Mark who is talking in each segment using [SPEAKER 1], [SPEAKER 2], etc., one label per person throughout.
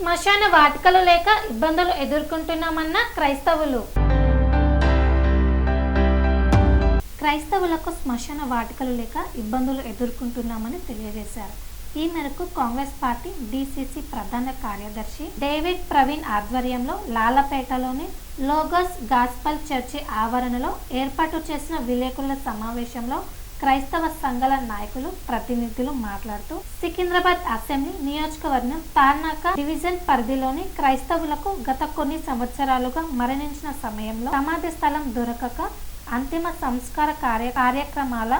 [SPEAKER 1] శ్మశాన వాటికలు లేక ఇబ్బందులు ఎదుర్కొంటున్నామన్న క్రైస్తవులకు శ్మశాన వాటికలు లేక ఇబ్బందులు ఎదుర్కొంటున్నామని తెలియజేశారు. ఈ మేరకు కాంగ్రెస్ పార్టీ డిసిసి ప్రధాన కార్యదర్శి డేవిడ్ ప్రవీణ్ ఆధ్వర్యంలో లాలపేటలోని లోగస్ గాస్పల్ చర్చి ఆవరణలో ఏర్పాటు చేసిన విలేకరుల సమావేశంలో క్రైస్తవ సంఘాల నాయకులు ప్రతినిధులు మాట్లాడుతూ సికింద్రాబాద్ అసెంబ్లీ నియోజకవర్గం తార్నాక డివిజన్ పరిధిలోని క్రైస్తవులకు గత కొన్ని సంవత్సరాలుగా మరణించిన సమయంలో సమాధి స్థలం దొరకక అంతిమ సంస్కార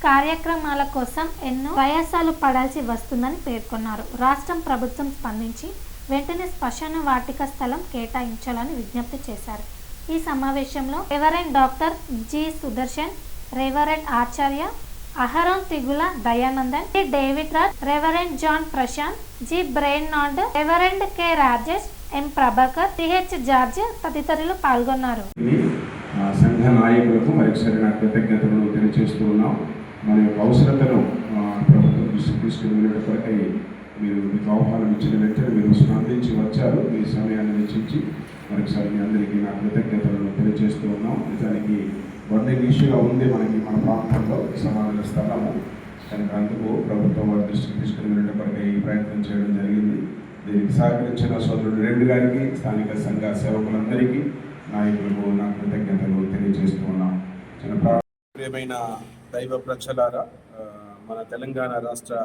[SPEAKER 1] కార్యక్రమాల కోసం ఎన్నో ప్రయాసాలు పడాల్సి వస్తుందని పేర్కొన్నారు. రాష్ట్రం ప్రభుత్వం స్పందించి వెంటనే శ్మశాన వాటిక స్థలం కేటాయించాలని విజ్ఞప్తి చేశారు. ఈ సమావేశంలో reverend doctor G Sudarshan, reverend Acharya Aaron Tigula Dayanandan, David Raj, reverend John Prashanth, G Brainerd, reverend K Rajesh, M Prabhakar, CH George తదితరులు పాల్గొన్నారు.
[SPEAKER 2] సంఘ నాయకులకు మరొకసారి నా కృతజ్ఞతలను తెలియజేస్తూ ఉన్నాం. మన యొక్క అవసరతను ప్రభుత్వం దృష్టికి తీసుకువెళ్ళడం కొరకై మీరు మీకు ఆహ్వానం ఇచ్చిన వెంటనే మీరు స్పందించి వచ్చారు. మీ సమయాన్ని వెచ్చించి మరొకసారి మీ అందరికీ నా కృతజ్ఞతలను తెలియజేస్తూ ఉన్నాం. నిజానికి వర్ణింగ్ ఇష్యూగా ఉంది మనకి మన ప్రాంతంలో సమాధాన స్థలము. కనుక అందుకు ప్రభుత్వం వారి దృష్టికి తీసుకుని వెళ్ళడం కొరకై ఈ ప్రయత్నం చేయడం జరిగింది. దీనికి సహకరించిన సోదరుడు రెడ్డి గారికి, స్థానిక సంఘ సేవకులందరికీ, నాయకులకు నా కృతజ్ఞతలు తెలియజేస్తూ ఉన్నాం. ప్రియమైన దైవ ప్రజలారా, మన తెలంగాణ రాష్ట్ర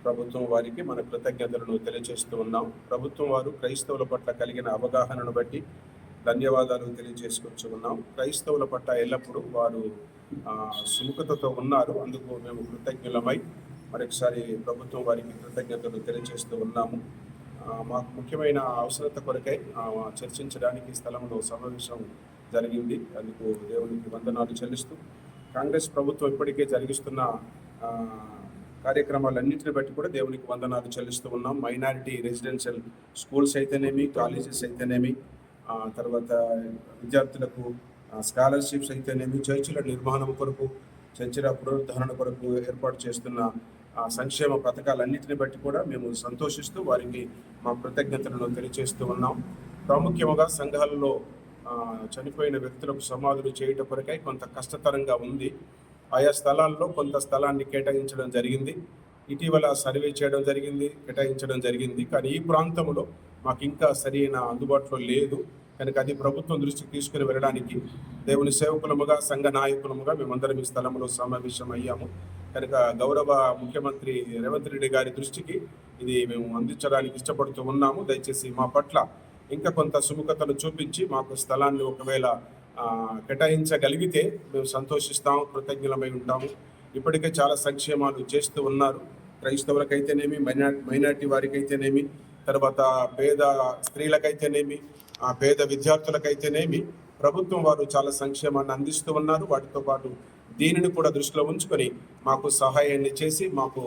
[SPEAKER 2] ప్రభుత్వం వారికి మన కృతజ్ఞతలను తెలియజేస్తూ ఉన్నాం. ప్రభుత్వం వారు క్రైస్తవుల పట్ల కలిగిన అవగాహనను బట్టి ధన్యవాదాలు తెలియజేసుకొచ్చు ఉన్నాం. క్రైస్తవుల పట్ల ఎల్లప్పుడూ వారు సుముఖతతో ఉన్నారు. అందుకు మేము కృతజ్ఞులమై మరొకసారి ప్రభుత్వం వారికి కృతజ్ఞతలు తెలియజేస్తూ ఉన్నాము. మాకు ముఖ్యమైన అవసరత కొరకై చర్చించడానికి స్థలంలో సమావేశం జరిగింది. అందుకు దేవునికి వందనాలు చెల్లిస్తూ, కాంగ్రెస్ ప్రభుత్వం ఇప్పటికే జరిగిస్తున్న కార్యక్రమాలన్నింటిని బట్టి కూడా దేవునికి వందనాలు చెల్లిస్తూ ఉన్నాం. మైనారిటీ రెసిడెన్షియల్ స్కూల్స్ అయితేనేమి, కాలేజెస్ అయితేనేమి, తర్వాత విద్యార్థులకు స్కాలర్షిప్స్ అయితేనేమి, చర్చిల నిర్మాణం కొరకు, చర్చిల పునరుద్ధరణ కొరకు ఏర్పాటు చేస్తున్న సంక్షేమ పథకాలన్నింటిని బట్టి కూడా మేము సంతోషిస్తూ వారికి మా కృతజ్ఞతలను తెలియజేస్తూ ఉన్నాం. ప్రాముఖ్యంగా సంఘాలలో చనిపోయిన వ్యక్తులకు సమాధులు చేయటం కొరకై కొంత కష్టతరంగా ఉంది. ఆయా స్థలాల్లో కొంత స్థలాన్ని కేటాయించడం జరిగింది. ఇటీవల సర్వే చేయడం జరిగింది, కేటాయించడం జరిగింది. కానీ ఈ ప్రాంతంలో మాకు ఇంకా సరైన అందుబాటులో లేదు. కనుక అది ప్రభుత్వం దృష్టికి తీసుకుని వెళ్ళడానికి దేవుని సేవకులముగా, సంఘ నాయకులముగా మేమందరం ఈ స్థలంలో సమావేశం అయ్యాము. కనుక గౌరవ ముఖ్యమంత్రి రేవంత్ రెడ్డి గారి దృష్టికి ఇది మేము అందించడానికి ఇష్టపడుతూ ఉన్నాము. దయచేసి మా పట్ల ఇంకా కొంత సుముఖతను చూపించి మాకు స్థలాన్ని ఒకవేళ కేటాయించగలిగితే మేము సంతోషిస్తాము, కృతజ్ఞులమై ఉంటాము. ఇప్పటికే చాలా సంక్షేమాలు చేస్తూ ఉన్నారు. క్రైస్తవులకైతేనేమి, మైనారిటీ వారికైతేనేమి, తర్వాత పేద స్త్రీలకైతేనేమి, పేద విద్యార్థులకైతేనేమి ప్రభుత్వం వారు చాలా సంక్షేమాన్ని అందిస్తూ ఉన్నారు. వాటితో పాటు దీనిని కూడా దృష్టిలో ఉంచుకొని మాకు సహాయాన్ని చేసి మాకు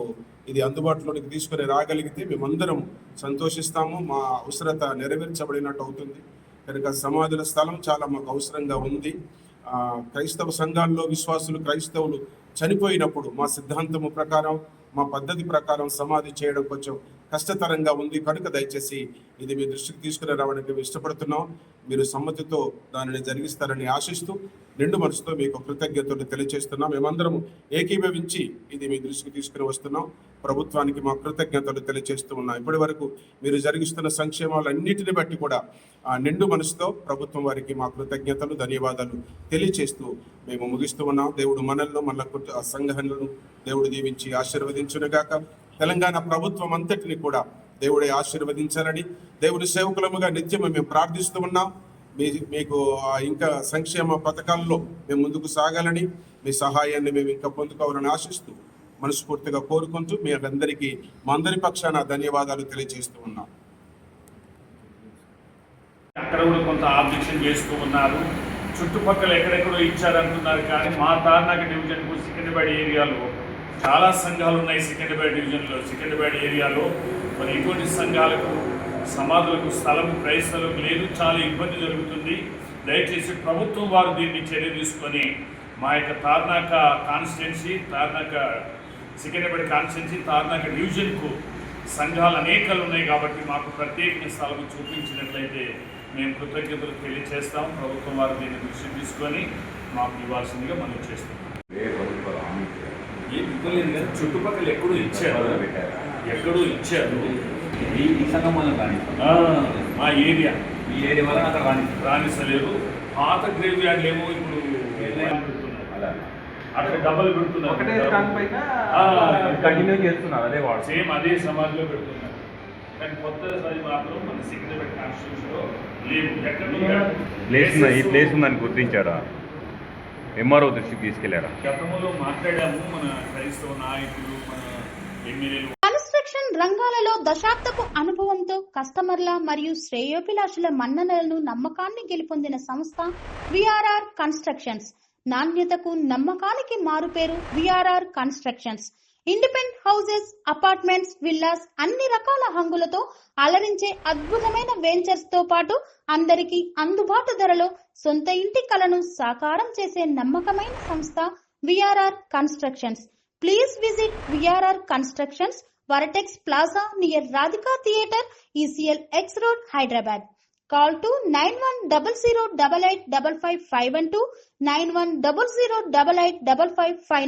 [SPEAKER 2] ఇది అందుబాటులోనికి తీసుకుని రాగలిగితే మేమందరం సంతోషిస్తాము. మా అవసరత నెరవేర్చబడినట్టు అవుతుంది. కనుక సమాధుల స్థలం చాలా మాకు అవసరంగా ఉంది. క్రైస్తవ సంఘాల్లో విశ్వాసులు, క్రైస్తవులు చనిపోయినప్పుడు మా సిద్ధాంతము ప్రకారం, మా పద్ధతి ప్రకారం సమాధి చేయడం కొంచెం కష్టతరంగా ఉంది. కనుక దయచేసి ఇది మీ దృష్టికి తీసుకుని రావడానికి ఇష్టపడుతున్నాం. మీరు సమ్మతితో దానిని జరిగిస్తారని ఆశిస్తూ నిండు మనసుతో మీకు కృతజ్ఞతలు తెలియజేస్తున్నాం. మేమందరం ఏకీభవించి ఇది మీ దృష్టికి తీసుకుని వస్తున్నాం. ప్రభుత్వానికి మా కృతజ్ఞతలు తెలియజేస్తూ ఉన్నాం. ఇప్పటి వరకు మీరు జరిగిస్తున్న సంక్షేమాలన్నిటిని బట్టి కూడా నిండు మనసుతో ప్రభుత్వం వారికి మా కృతజ్ఞతలు, ధన్యవాదాలు తెలియజేస్తూ మేము ముగిస్తూ ఉన్నాం. దేవుడు మనల్ని, మన సంఘాలను దేవుడు దీవించి ఆశీర్వదించునుగాక. తెలంగాణ ప్రభుత్వం అంతటిని కూడా దేవుడే ఆశీర్వదించాలని దేవుని సేవకులముగా నిత్యము మేము ప్రార్థిస్తూ ఉన్నాం. మీకు ఇంకా సంక్షేమ పథకాల్లో మేము ముందుకు సాగాలని, మీ సహాయాన్ని మేము ఇంకా పొందుకోవాలని ఆశిస్తూ మనస్ఫూర్తిగా కోరుకుంటూ మీ అందరికీ మా అందరి పక్షాన ధన్యవాదాలు తెలియజేస్తూ ఉన్నాం.
[SPEAKER 3] అక్కడ కూడా కొంత ఆబ్జెక్షన్ చేస్తూ ఉన్నారు. చుట్టుపక్కల ఎక్కడెక్కడో ఇచ్చారంటున్నారు. కానీ మా తార్నాక డివిజన్కు సికింద్రాబాద్ ఏరియాలో చాలా సంఘాలు ఉన్నాయి. సికింద్రాబాద్ డివిజన్లో, సికింద్రాబాద్ ఏరియాలో మరి ఇటువంటి సంఘాలకు, సమాధులకు స్థలం క్రైస్తవులకు లేదు. చాలా ఇబ్బంది జరుగుతుంది. దయచేసి ప్రభుత్వం వారు దీన్ని చర్య తీసుకొని మా యొక్క తార్నాక కాన్స్టిట్యున్సీ, సికింద్రాబాద్ కాన్స్టిట్యున్సీ, తార్నాక డివిజన్కు సంఘాలు అనేకాలు ఉన్నాయి కాబట్టి మాకు ప్రత్యేక స్థలం చూపించినట్లయితే మేము కృతజ్ఞతలు తెలియజేస్తాం. ప్రభుత్వం వారు దీన్ని దృష్టి తీసుకొని మాకు ఇవ్వాల్సిందిగా మనం చేస్తాం. ఏం ఇవ్వలేదు కదా, చుట్టుపక్కల ఎక్కడో ఇచ్చారు, ఎక్కడో ఇచ్చారు.
[SPEAKER 4] ఈ సంఘం మనం
[SPEAKER 3] మా ఏరియా
[SPEAKER 4] ఈ ఏరియా వల్ల అక్కడ
[SPEAKER 3] రాణిస్తలేరు. పాత గ్రేవ్ యార్డ్లు ఏమో ఇప్పుడు అక్కడ డబ్బులు పెడుతున్నారు,
[SPEAKER 4] ఒకటే స్టాండ్ పైన కంటిన్యూ చేస్తున్నారు. అదే వాడు
[SPEAKER 3] సేమ్ అదే సమాధిలో పెడుతున్నారు. కానీ కొత్త సమాధి మాత్రం మన సికింద్రాబాద్ కాన్స్టిట్యూషన్లో లేవు. ఎక్కడ
[SPEAKER 5] ఈ ప్లేస్ ఉందని గుర్తించారా? ఎంఆర్ఓ దృష్టికి తీసుకెళ్లారా?
[SPEAKER 3] గతంలో మాట్లాడాము మన క్రైస్తవ నాయకులు, మన ఎమ్మెల్యేలు.
[SPEAKER 6] కన్స్ట్రక్షన్ రంగాలలో దశాబ్దపు అనుభవంతో కస్టమర్ల మరియు శ్రేయోభిలాషుల మన్ననలను నమ్మకాన్ని గెలుపొందిన సంస్థ విఆర్ఆర్ కన్స్ట్రక్షన్స్. నాణ్యతకు నమ్మకానికి మారుపేరు VRR constructions. Independent houses, apartments, villas అన్ని రకాల హంగులతో అలరించే అద్భుతమైన వెంచర్స్ తో పాటు అందరికీ అందుబాటు ధరలో సొంత ఇంటి కలను సాకారం చేసే నమ్మకమైన సంస్థ VRR constructions. Please visit VRR constructions, వరటెక్స్ plaza near Radhika theatre, ECL X Road, Hyderabad. Call to 910088555512, 9100885559.